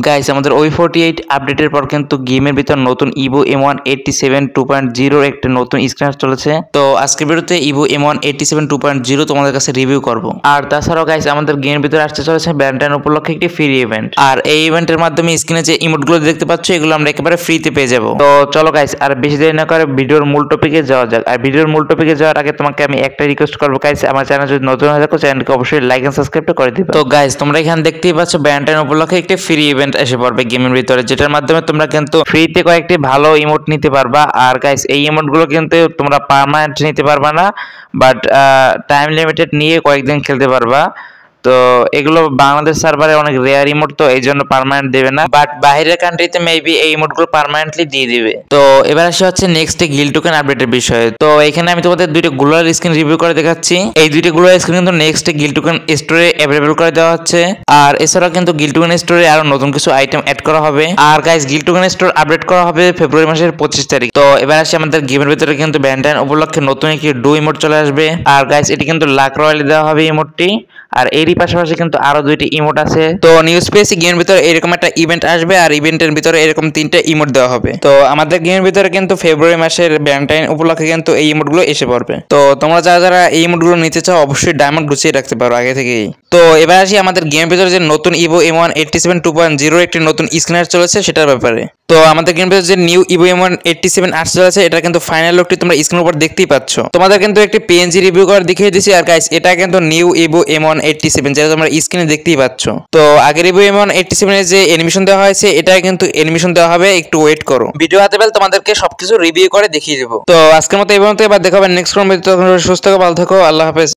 Guys আমাদের ওই 48 আপডেটের পর কিন্তু গেমের ভিতর নতুন ইভো M1 87 2.0 একটা নতুন স্ক্রিন চলেছে। তো আজকের ভিডিওতে ইভো M1 87 2.0 তোমাদের কাছে রিভিউ করব। আর তাছাড়াও গাইস আমাদের গেমের ভিতরে আসতে চলেছে ভ্যালেন্টাইন উপলক্ষে একটি ফ্রি ইভেন্ট। আর এই ইভেন্টের মাধ্যমে স্ক্রিনে যে ইমোটগুলো দেখতে পাচ্ছ এগুলো আমরা একেবারে ফ্রিতে পেয়ে যাব। তো চলো গাইস আর বেশি দেরি না করে ভিডিওর মূল টপিকে যাওয়া যাক। আর ভিডিওর মূল টপিকে যাওয়ার আগে তোমাকে আমি একটা রিকোয়েস্ট করবো গাইস, আমার চ্যানেল যদি নতুন হয়ে থাকো চ্যানেলকে অবশ্যই লাইক এন্ড সাবস্ক্রাইব করে দিবে। তো গাইস তোমরা এখানে দেখতেই পাচ্ছ ভ্যালেন্টাইন উপলক্ষে একটি ফ্রি ইভেন্ট এসে পড়বে গেমের ভিতরে, যেটার মাধ্যমে তোমরা কিন্তু ফ্রিতে কয়েকটি ভালো ইমোট নিতে পারবা। আর গাইস এই ইমোটগুলো কিন্তু তোমরা পার্মানেন্ট নিতে পারবা না, বাট টাইম লিমিটেড নিয়ে কয়েকদিন খেলতে পারবা। তো এগুলো বাংলাদেশ সার্ভারে অনেক রেয়ার ইমোট, তো এই জন্য পার্মানেন্ট দেবে না, বাট বাইরের কান্ট্রিতে মেবি এই ইমোটগুলো পার্মানেন্টলি দিয়ে দিবে। তো এবার আসে হচ্ছে নেক্সট গিল্ড টোকেন আপডেটের বিষয়ে। তো এখানে আমি তোমাদের দুইটা গ্লোবাল স্ক্রিন রিভিউ করে দেখাচ্ছি। এই দুইটা গ্লোবাল স্ক্রিন কিন্তু নেক্সট গিল্ড টোকেন স্টোরে অ্যাভেলেবল করে দেওয়া হচ্ছে। আর এছাড়াও কিন্তু গিল্ড টোকেন স্টোরে আরো নতুন কিছু আইটেম অ্যাড করা হবে। আর guys guild token store update করা হবে ফেব্রুয়ারি মাসের 25 তারিখ। তো এবার আসে আমাদের গেমের ভিতরে কিন্তু ভ্যালেন্টাইন উপলক্ষে নতুন একটি ডু ইমোট চলে আসবে। আর গাইস এটি কিন্তু লাক রয়্যালে দেওয়া হবে ইমোটটি। আর এরই পাশাপাশি কিন্তু আরো দুইটি ইমোট আছে। তো নিউজ পেয়েছি গেমের ভিতরে এরকম একটা ইভেন্ট আসবে, আর ইভেন্টের ভিতরে এরকম তিনটা ইমোট দেওয়া হবে। তো আমাদের গেমের ভিতরে কিন্তু ফেব্রুয়ারি মাসের ভ্যালেন্টাইন উপলক্ষে কিন্তু এই ইমোটগুলো এসে পড়বে। তো তোমরা যারা যারা এই ইমোটগুলো নিতে চাও অবশ্যই ডায়মন্ড গুছিয়ে রাখতে পারো আগে থেকেই। তো এবার আসি আমাদের গেমের ভিতরে যে নতুন ইভো M1 87 2.0 একটি নতুন স্ক্রিনার চলেছে সেটার ব্যাপারে। তো আমাদের গেমের ভিতরে যে নিউ ইভো M1 87 আসতে চলেছে, এটা কিন্তু ফাইনাল লুকটি তোমরা স্ক্রিনের উপর দেখতেই পাচ্ছ। তোমাদের কিন্তু একটি PNG রিভিউ করে দেখিয়ে দিয়েছি। আর গাইস এটা কিন্তু নিউ ইভো M1 87 যেটা তোমরা স্ক্রিনে দেখতেই পাচ্ছ। তো আগের ইভো M1 87 এর যে অ্যানিমেশন দেওয়া হয়েছে এটা কিন্তু অ্যানিমেশন দেওয়া হবে, একটু ওয়েট করো, ভিডিও হাতে পেলে তোমাদেরকে সবকিছু রিভিউ করে দেখিয়ে দেবো। তো আজকের মতো এই পর্যন্ত, এবার দেখা হবে নেক্সট কোন ভিডিওতে। সুস্থ থাকো, ভালো থাকো, আল্লাহ হাফেজ।